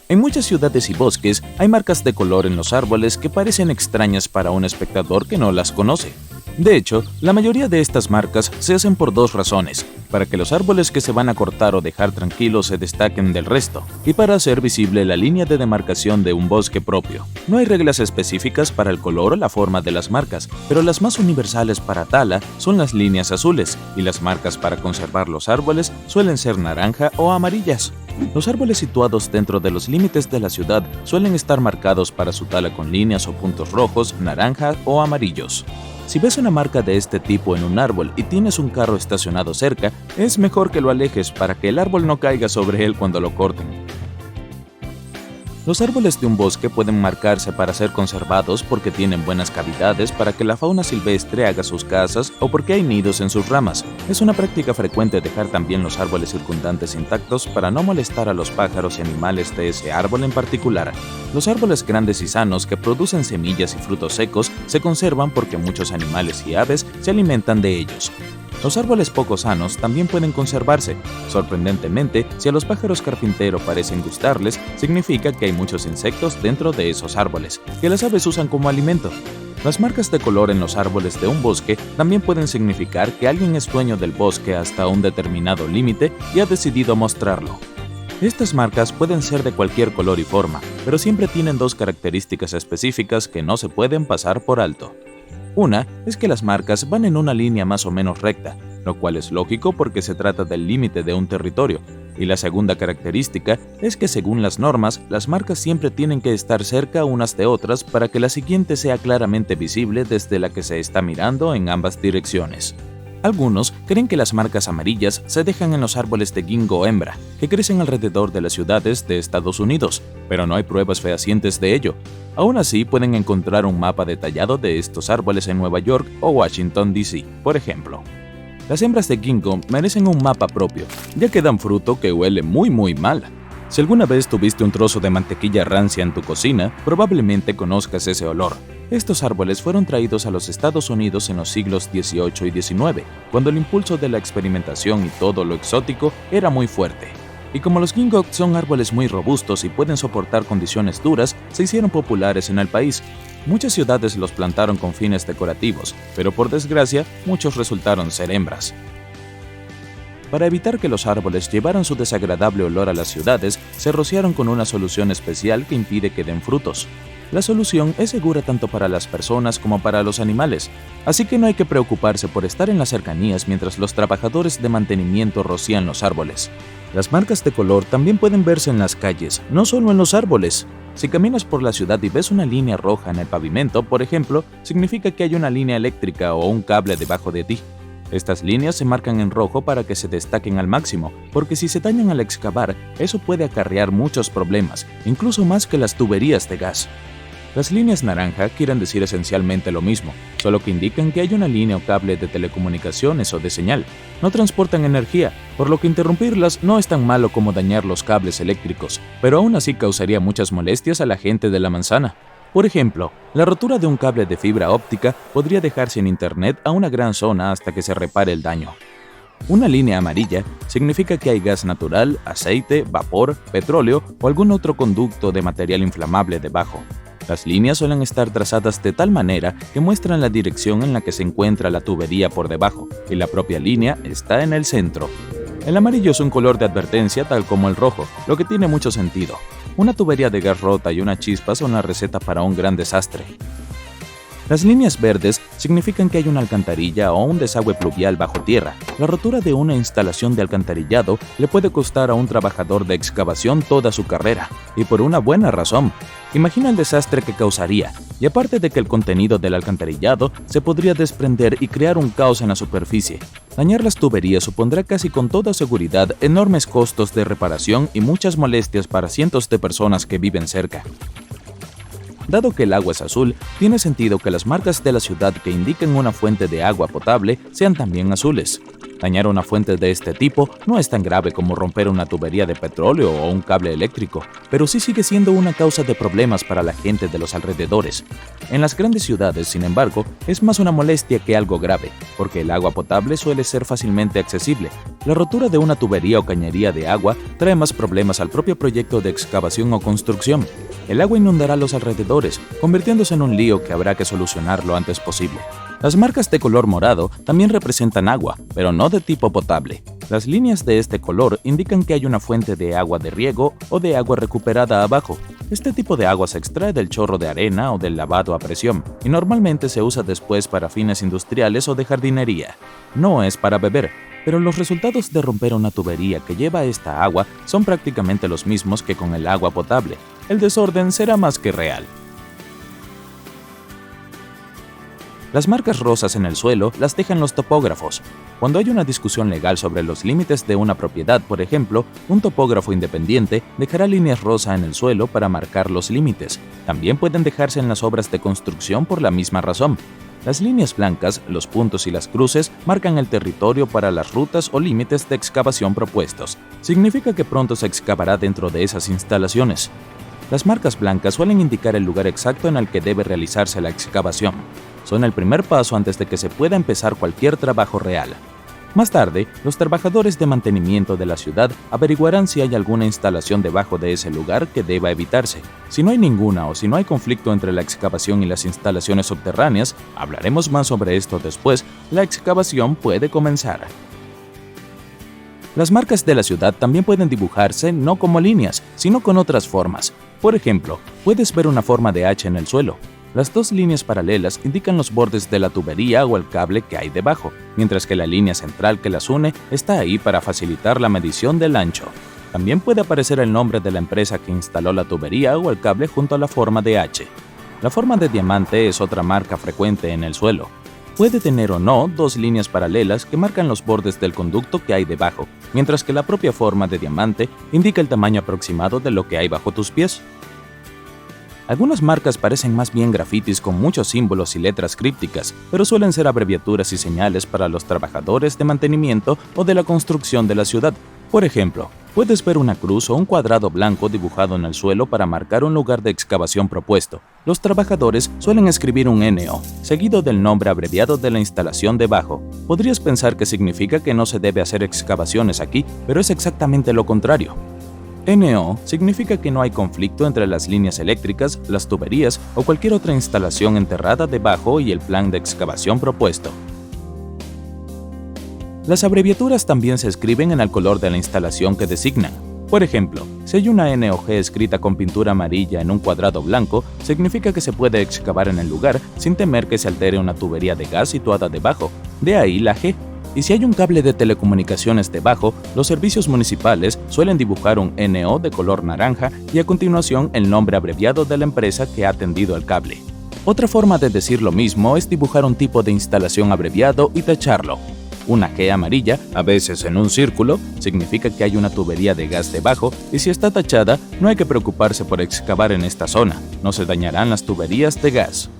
En muchas ciudades y bosques hay marcas de color en los árboles que parecen extrañas para un espectador que no las conoce. De hecho, la mayoría de estas marcas se hacen por dos razones: para que los árboles que se van a cortar o dejar tranquilos se destaquen del resto, y para hacer visible la línea de demarcación de un bosque propio. No hay reglas específicas para el color o la forma de las marcas, pero las más universales para tala son las líneas azules, y las marcas para conservar los árboles suelen ser naranja o amarillas. Los árboles situados dentro de los límites de la ciudad suelen estar marcados para su tala con líneas o puntos rojos, naranja o amarillos. Si ves una marca de este tipo en un árbol y tienes un carro estacionado cerca, es mejor que lo alejes para que el árbol no caiga sobre él cuando lo corten. Los árboles de un bosque pueden marcarse para ser conservados porque tienen buenas cavidades para que la fauna silvestre haga sus casas o porque hay nidos en sus ramas. Es una práctica frecuente dejar también los árboles circundantes intactos para no molestar a los pájaros y animales de ese árbol en particular. Los árboles grandes y sanos que producen semillas y frutos secos se conservan porque muchos animales y aves se alimentan de ellos. Los árboles poco sanos también pueden conservarse. Sorprendentemente, si a los pájaros carpintero parecen gustarles, significa que hay muchos insectos dentro de esos árboles, que las aves usan como alimento. Las marcas de color en los árboles de un bosque también pueden significar que alguien es dueño del bosque hasta un determinado límite y ha decidido mostrarlo. Estas marcas pueden ser de cualquier color y forma, pero siempre tienen dos características específicas que no se pueden pasar por alto. Una es que las marcas van en una línea más o menos recta, lo cual es lógico porque se trata del límite de un territorio, y la segunda característica es que según las normas, las marcas siempre tienen que estar cerca unas de otras para que la siguiente sea claramente visible desde la que se está mirando en ambas direcciones. Algunos creen que las marcas amarillas se dejan en los árboles de ginkgo hembra, que crecen alrededor de las ciudades de Estados Unidos, pero no hay pruebas fehacientes de ello. Aún así, pueden encontrar un mapa detallado de estos árboles en Nueva York o Washington, D.C., por ejemplo. Las hembras de ginkgo merecen un mapa propio, ya que dan fruto que huele muy mal. Si alguna vez tuviste un trozo de mantequilla rancia en tu cocina, probablemente conozcas ese olor. Estos árboles fueron traídos a los Estados Unidos en los siglos XVIII y XIX, cuando el impulso de la experimentación y todo lo exótico era muy fuerte. Y como los ginkgo son árboles muy robustos y pueden soportar condiciones duras, se hicieron populares en el país. Muchas ciudades los plantaron con fines decorativos, pero por desgracia, muchos resultaron ser hembras. Para evitar que los árboles llevaran su desagradable olor a las ciudades, se rociaron con una solución especial que impide que den frutos. La solución es segura tanto para las personas como para los animales, así que no hay que preocuparse por estar en las cercanías mientras los trabajadores de mantenimiento rocían los árboles. Las marcas de color también pueden verse en las calles, no solo en los árboles. Si caminas por la ciudad y ves una línea roja en el pavimento, por ejemplo, significa que hay una línea eléctrica o un cable debajo de ti. Estas líneas se marcan en rojo para que se destaquen al máximo, porque si se dañan al excavar, eso puede acarrear muchos problemas, incluso más que las tuberías de gas. Las líneas naranja quieren decir esencialmente lo mismo, solo que indican que hay una línea o cable de telecomunicaciones o de señal. No transportan energía, por lo que interrumpirlas no es tan malo como dañar los cables eléctricos, pero aún así causaría muchas molestias a la gente de la manzana. Por ejemplo, la rotura de un cable de fibra óptica podría dejar sin internet a una gran zona hasta que se repare el daño. Una línea amarilla significa que hay gas natural, aceite, vapor, petróleo o algún otro conducto de material inflamable debajo. Las líneas suelen estar trazadas de tal manera que muestran la dirección en la que se encuentra la tubería por debajo, y la propia línea está en el centro. El amarillo es un color de advertencia tal como el rojo, lo que tiene mucho sentido. Una tubería de gas rota y una chispa son la receta para un gran desastre. Las líneas verdes significan que hay una alcantarilla o un desagüe pluvial bajo tierra. La rotura de una instalación de alcantarillado le puede costar a un trabajador de excavación toda su carrera, y por una buena razón. Imagina el desastre que causaría, y aparte de que el contenido del alcantarillado se podría desprender y crear un caos en la superficie. Dañar las tuberías supondrá casi con toda seguridad enormes costos de reparación y muchas molestias para cientos de personas que viven cerca. Dado que el agua es azul, tiene sentido que las marcas de la ciudad que indiquen una fuente de agua potable sean también azules. Dañar una fuente de este tipo no es tan grave como romper una tubería de petróleo o un cable eléctrico, pero sí sigue siendo una causa de problemas para la gente de los alrededores. En las grandes ciudades, sin embargo, es más una molestia que algo grave, porque el agua potable suele ser fácilmente accesible. La rotura de una tubería o cañería de agua trae más problemas al propio proyecto de excavación o construcción. El agua inundará los alrededores, convirtiéndose en un lío que habrá que solucionar lo antes posible. Las marcas de color morado también representan agua, pero no de tipo potable. Las líneas de este color indican que hay una fuente de agua de riego o de agua recuperada abajo. Este tipo de agua se extrae del chorro de arena o del lavado a presión y normalmente se usa después para fines industriales o de jardinería. No es para beber, pero los resultados de romper una tubería que lleva esta agua son prácticamente los mismos que con el agua potable. El desorden será más que real. Las marcas rosas en el suelo las dejan los topógrafos. Cuando hay una discusión legal sobre los límites de una propiedad, por ejemplo, un topógrafo independiente dejará líneas rosa en el suelo para marcar los límites. También pueden dejarse en las obras de construcción por la misma razón. Las líneas blancas, los puntos y las cruces marcan el territorio para las rutas o límites de excavación propuestos. Significa que pronto se excavará dentro de esas instalaciones. Las marcas blancas suelen indicar el lugar exacto en el que debe realizarse la excavación. Son el primer paso antes de que se pueda empezar cualquier trabajo real. Más tarde, los trabajadores de mantenimiento de la ciudad averiguarán si hay alguna instalación debajo de ese lugar que deba evitarse. Si no hay ninguna o si no hay conflicto entre la excavación y las instalaciones subterráneas, hablaremos más sobre esto después, la excavación puede comenzar. Las marcas de la ciudad también pueden dibujarse no como líneas, sino con otras formas. Por ejemplo, puedes ver una forma de H en el suelo. Las dos líneas paralelas indican los bordes de la tubería o el cable que hay debajo, mientras que la línea central que las une está ahí para facilitar la medición del ancho. También puede aparecer el nombre de la empresa que instaló la tubería o el cable junto a la forma de H. La forma de diamante es otra marca frecuente en el suelo. Puede tener o no dos líneas paralelas que marcan los bordes del conducto que hay debajo, mientras que la propia forma de diamante indica el tamaño aproximado de lo que hay bajo tus pies. Algunas marcas parecen más bien grafitis con muchos símbolos y letras crípticas, pero suelen ser abreviaturas y señales para los trabajadores de mantenimiento o de la construcción de la ciudad. Por ejemplo, puedes ver una cruz o un cuadrado blanco dibujado en el suelo para marcar un lugar de excavación propuesto. Los trabajadores suelen escribir un NO, seguido del nombre abreviado de la instalación debajo. Podrías pensar que significa que no se debe hacer excavaciones aquí, pero es exactamente lo contrario. NO significa que no hay conflicto entre las líneas eléctricas, las tuberías o cualquier otra instalación enterrada debajo y el plan de excavación propuesto. Las abreviaturas también se escriben en el color de la instalación que designan. Por ejemplo, si hay una NOG escrita con pintura amarilla en un cuadrado blanco, significa que se puede excavar en el lugar sin temer que se altere una tubería de gas situada debajo. De ahí la G. Y si hay un cable de telecomunicaciones debajo, los servicios municipales suelen dibujar un NO de color naranja y a continuación el nombre abreviado de la empresa que ha tendido el cable. Otra forma de decir lo mismo es dibujar un tipo de instalación abreviado y tacharlo. Una G amarilla, a veces en un círculo, significa que hay una tubería de gas debajo y si está tachada, no hay que preocuparse por excavar en esta zona, no se dañarán las tuberías de gas.